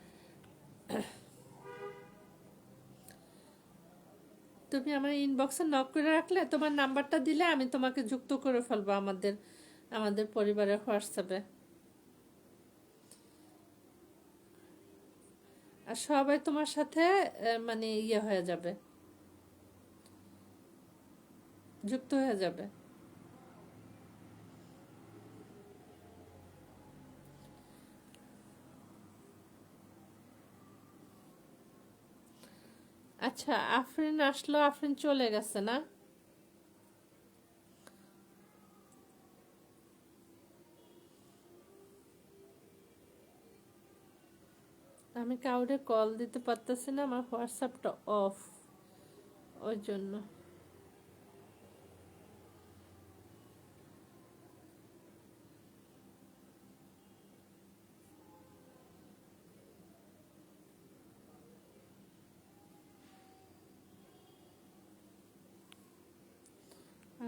তুমি আমার ইনবক্সে নক করে রাখলে, তোমার নাম্বারটা দিলে আমি তোমাকে যুক্ত করে ফেলবো আমাদের আমাদের পরিবারের হোয়াটসঅ্যাপে। আর সবাই তোমার সাথে মানে ইয়ে হয়ে যাবে, যুক্ত হয়ে যাবে। আচ্ছা, আফরিন আসলো, আফরিন চলে গেছে না? আমি কাউরে কল দিতে পারতেছি না, আমার হোয়াটসঅ্যাপটা অফ, ওই জন্য।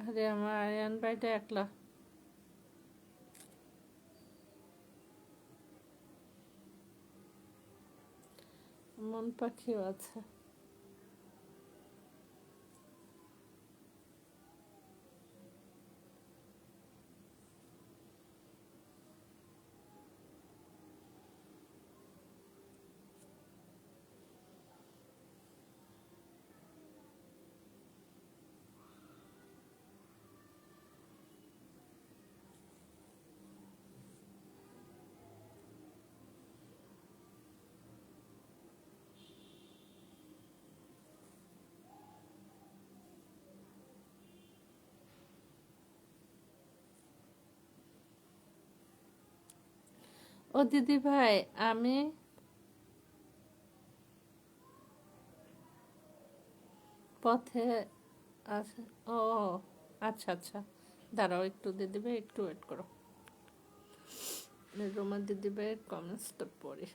আরে আমার আরিয়ান ভাইটা একলা। মন পাখিও আছে। ও দিদি ভাই, আমি পথে আছে। ও, আচ্ছা আচ্ছা, দাঁড়াও একটু দিদি ভাই, একটু ওয়েট করো। রোমা দিদি ভাইয়ের কমেন্টসটা পড়ি।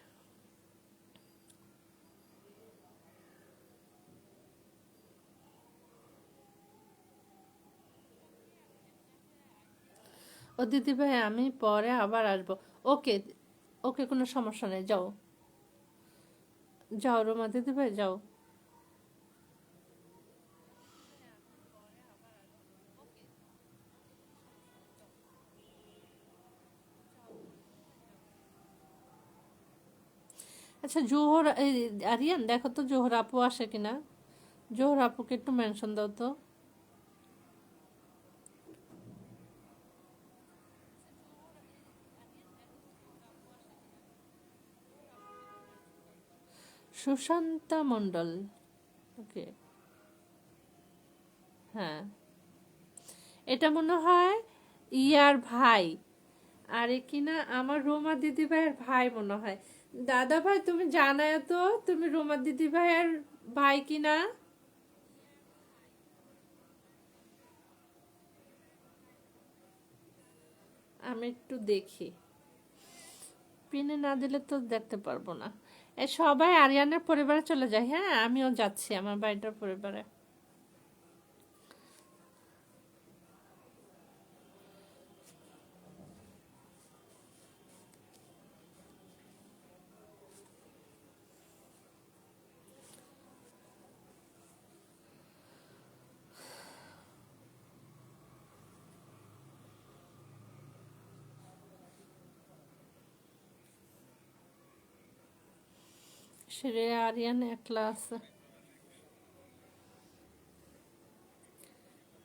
ও দিদি ভাই, আমি পরে আবার আসবো। ওকে, ওকে, কোনো সমস্যা নেই, যাও যাও রোমা দিদি ভাই, যাও। আচ্ছা, জোহর আরিয়ান দেখো তো জোহর আপু আসে কিনা। জোহর আপুকে একটু মেনশন দাও তো। সুশান্তা মণ্ডল, ওকে, হ্যাঁ। এটা মনে হয় ইয়ার ভাই, আর এ কিনা আমার রোমা দিদি ভাইয়ের ভাই মনে হয়। দাদা ভাই তুমি জানায় তো তুমি রোমা দিদি ভাইয়ের ভাই কিনা। আমি একটু দেখি, পিনে না দিলে তো দেখতে পারবো না। এ সবাই আরিয়ানের পরিবারে চলে যায়, হ্যাঁ আমিও যাচ্ছি আমার বাড়িটার পরিবারে। সেরে আরিয়ান একলা আছে,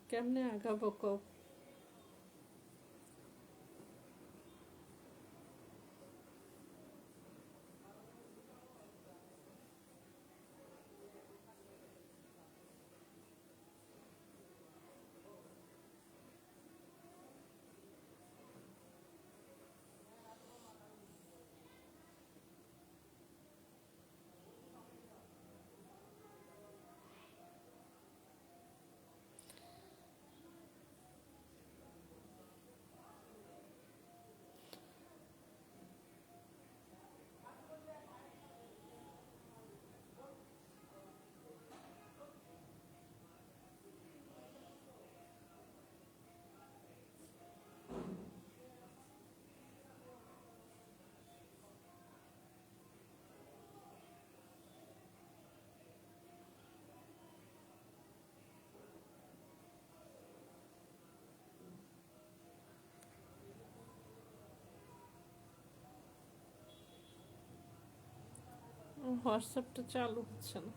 কেমনে আগাবো কও। হোয়াটসঅ্যাপটা চালু হচ্ছে না।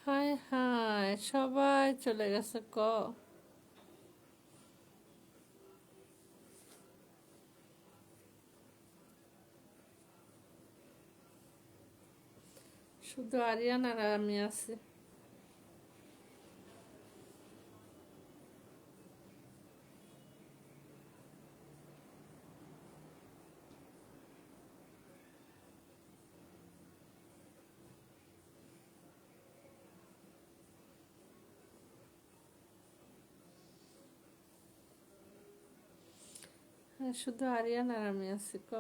হায় হায় সবাই চলে গেছে ক। শুধু আরিয়ান আর আমি আছি। হ্যাঁ শুধু আরিয়ান আর আমি আছি ক।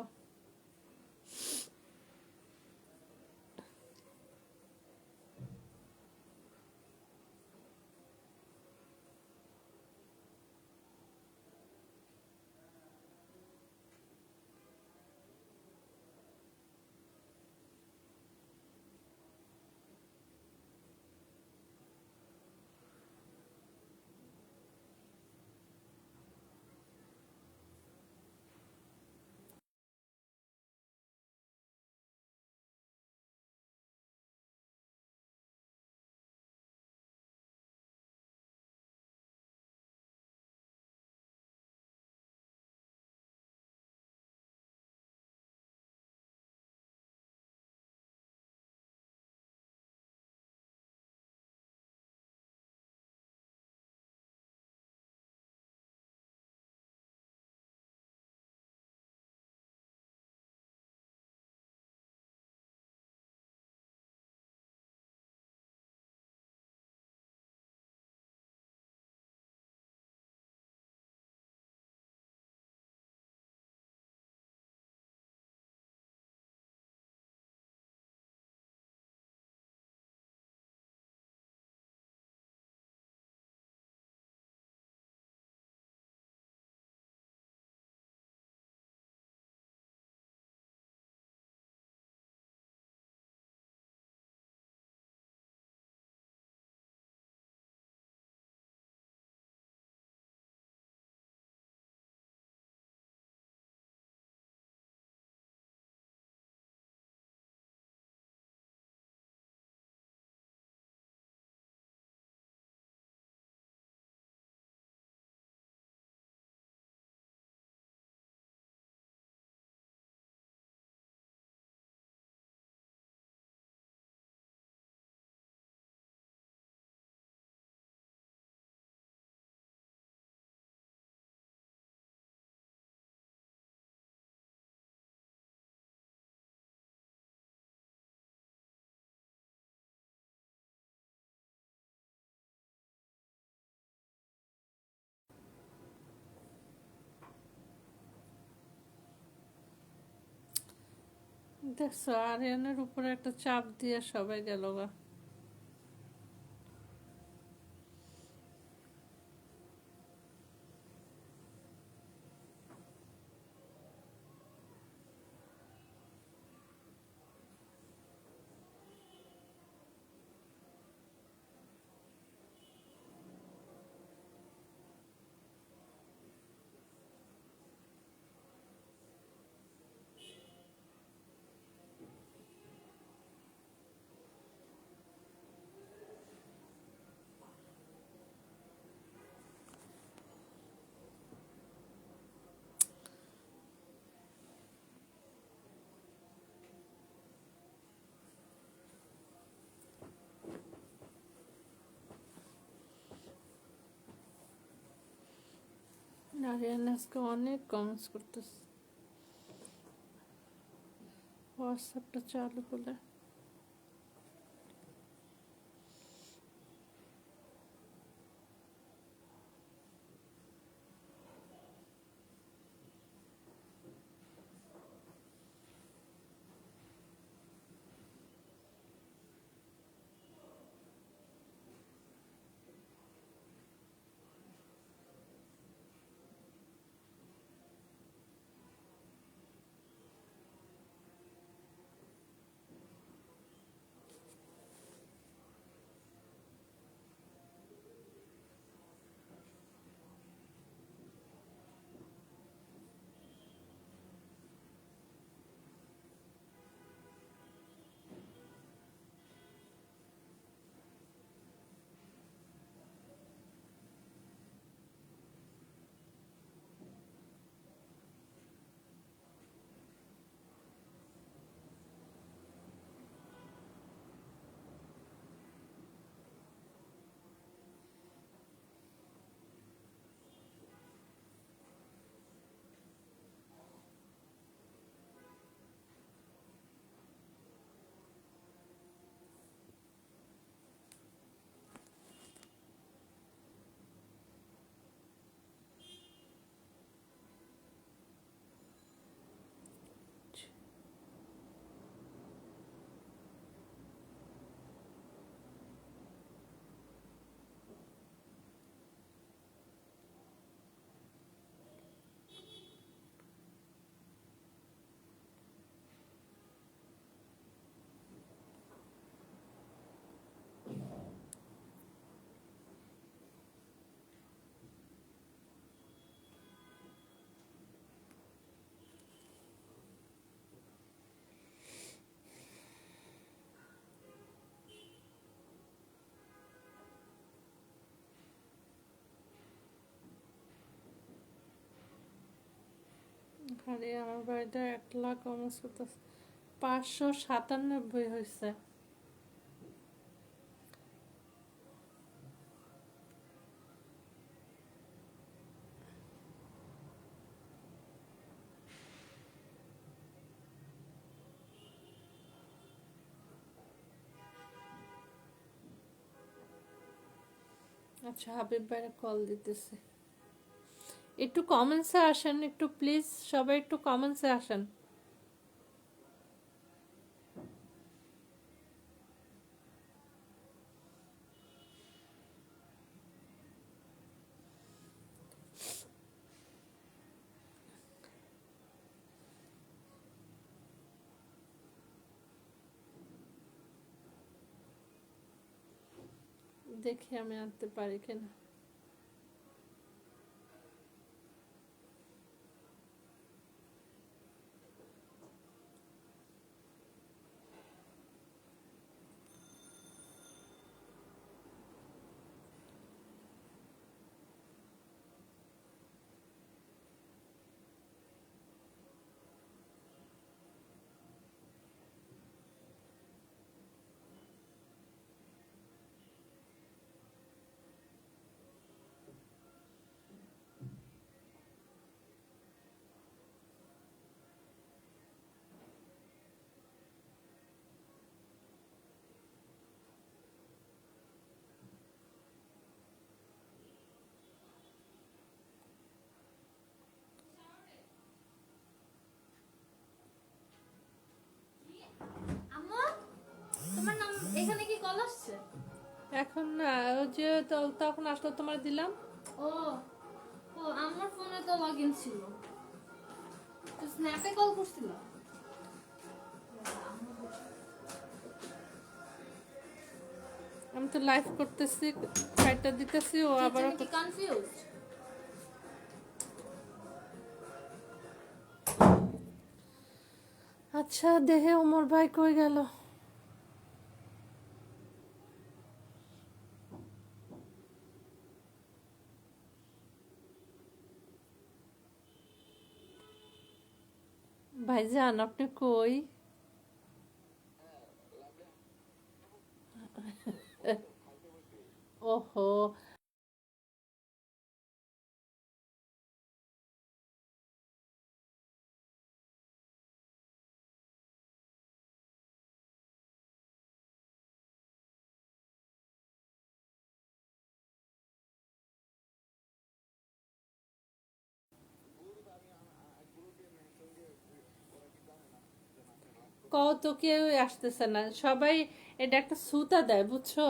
দেখছো আরিয়ানের উপরে একটা চাপ দিয়ে সবাই গেল গা। আরিয়ান আজকে অনেক কমেন্টস করতেছে, হোয়াটসঅ্যাপটা চালু করলে। আরে আমার বাড়িতে 1 লাখ কমেন্টস করতেছে, 597 হয়েছে। আচ্ছা হাবিব ভাইরা কল দিতেছে, একটু কমেন্টসে আসেন, একটু প্লিজ সবাই একটু কমেন্টসে আসেন। দেখি আমি আনতে পারি কিনা। এখন ওই যে তখন আসলো তোমার দিলাম। ও ও আমার ফোনে তো লগ ইন ছিল, তো স্ন্যাপে কল করছিল। আমি তো লাইভ করতেছি, ফাইটটা দিতেছি, ও আবারও কি কনফিউজ? আচ্ছা দেহে ওমর ভাই কই গেল? ভাইজান আপনি কই? ওহো, কত কেউ আসতেছে না, সবাই এটা একটা সুতা দেয় বুঝছো।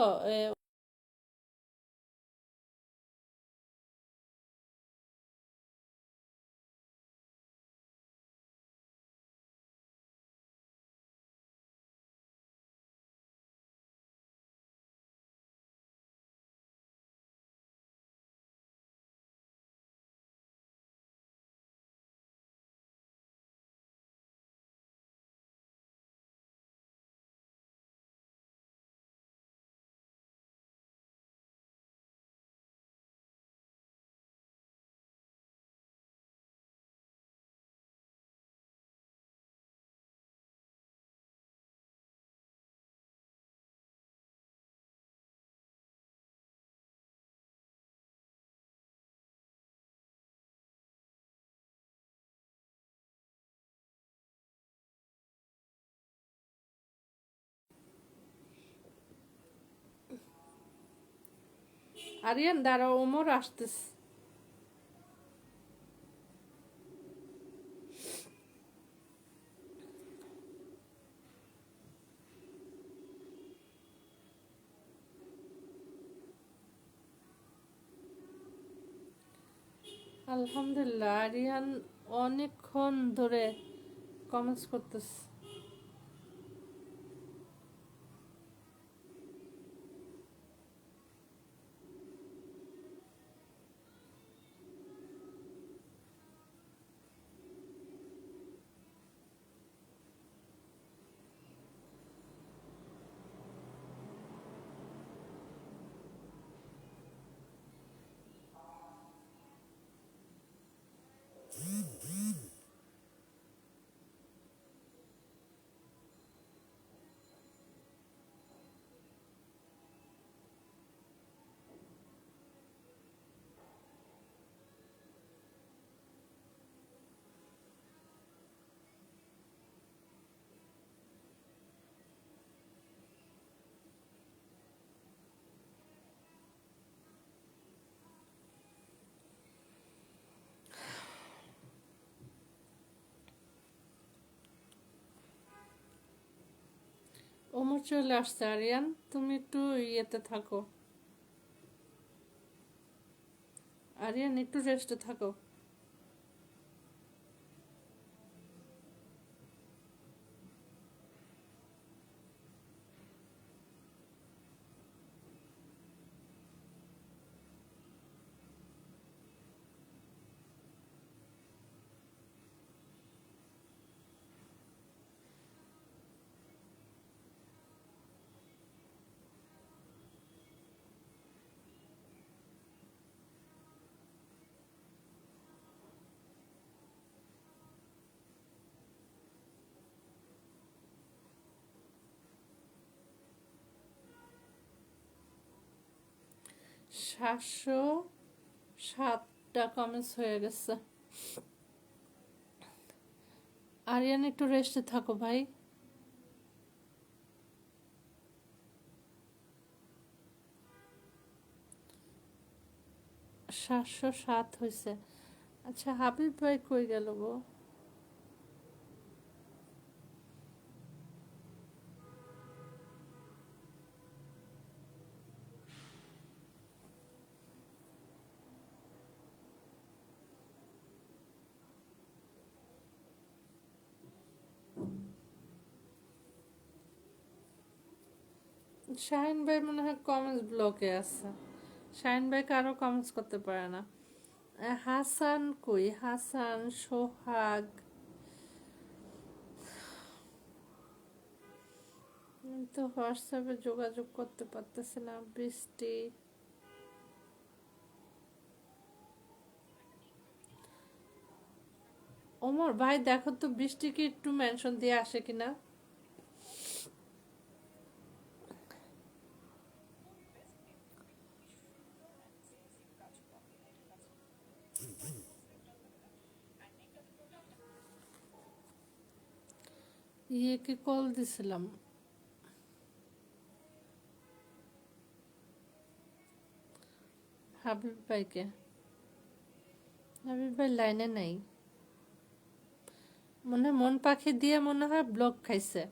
আরিয়ান দাঁড়াও, ওমর আসতেছে। আলহামদুলিল্লাহ, আরিয়ান অনেকক্ষণ ধরে কমেন্টস করতেছে। ওমর চলে আসছে। আরিয়ান তুমি একটু ইয়েতে থাকো, আরিয়ান একটু রেস্টে থাকো। সাতশো সাতটা কমেন্টস হয়ে গেছে। আরিয়ান একটু রেস্টে থাকো ভাই। 707 হয়েছে। আচ্ছা হাবিব ভাই কই গেল গো? শাহিন ভাই মনে হয় কমেন্টস ব্লকে আছে। শাহিন ভাই কারো কমেন্টস করতে পারে না। হাসান কই? হাসান, সোহাগ, আমি তো হোয়াটসঅ্যাপে যোগাযোগ করতে পারতেছি না। বৃষ্টি, ওমর ভাই দেখো তো বৃষ্টিকে একটু মেনশন দিয়ে আসে কিনা। ইয়েকে কল দিছিলাম, হাবিব ভাইকে। হাবিব ভাই লাইনে নাই, মনে হয় মন পাখি দিয়ে মনে হয় ব্লক খাইছে।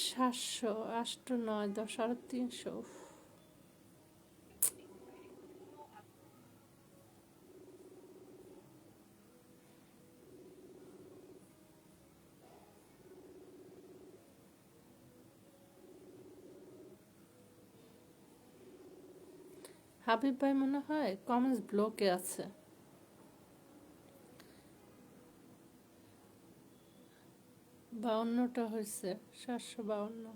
সাতশো, আষ্ট, নয়, দশ, আরো 300। হাবিব ভাই মনে হয় কমেন্টস ব্লকে আছে। 52টা হয়েছে, 752।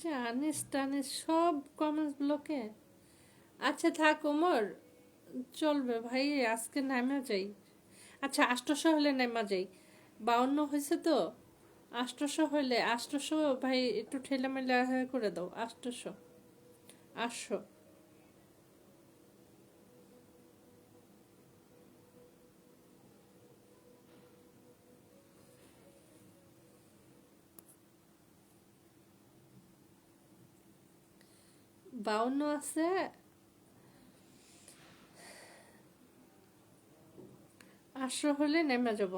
যে আনিস টানিস সব কমেন্টস ব্লকে। আচ্ছা থাক ওমর, চলবে ভাই, আজকে নামা যাই। আচ্ছা 800 হলে নামা যাই। 52 হয়েছে তো, 800 হলে 800 ভাই একটু ঠেলামেলা করে দাও। 800, 800। 52 আছে। 800 হলে নেমে যাব।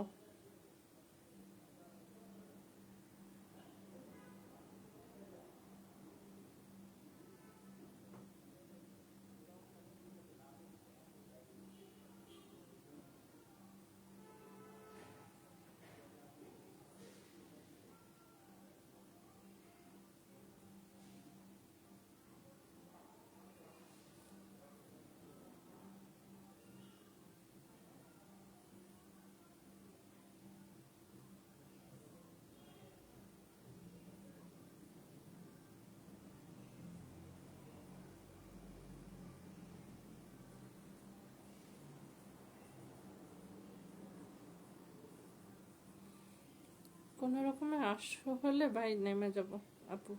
কোনো রকমে 800 হলে ভাই নেমে যাব আপু।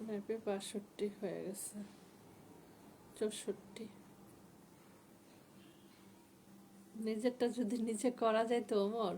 মেবি 62 হয়ে গেছে, 64। নিজেরটা যদি নিজে করা যায় তো ওমর।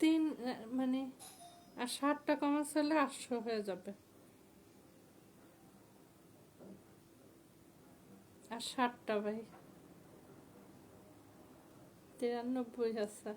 তিন মানে আর 60টা কমেন্টস হলে 800 হয়ে যাবে। আর 60টা ভাই, 93 আছে।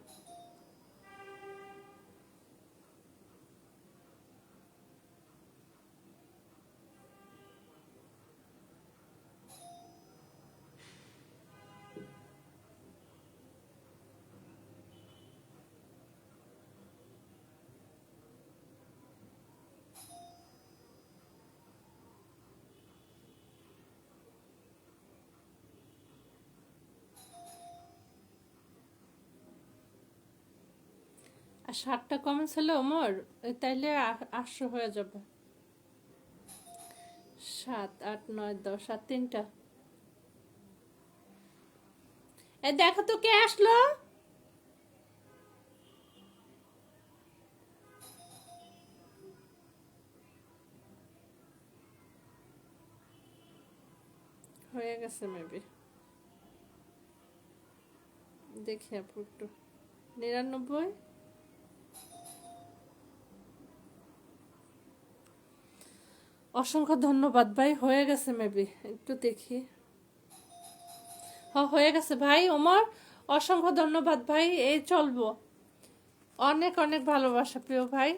আর 60টা কমেন্টস হলে ওমর তাইলে 800 হয়ে যাবে। 7, 8, 9, 10 আর 3টা। এ দেখো তো কে আসলো। হয়ে গেছে মেবি, দেখি আপু একটু। 99। অসংখ্য ধন্যবাদ ভাই, হয়ে গেছে মেবি, একটু দেখি। হয়ে গেছে ভাই ওমর, অসংখ্য ধন্যবাদ ভাই। এই চলবো, অনেক অনেক ভালোবাসা প্রিয় ভাই।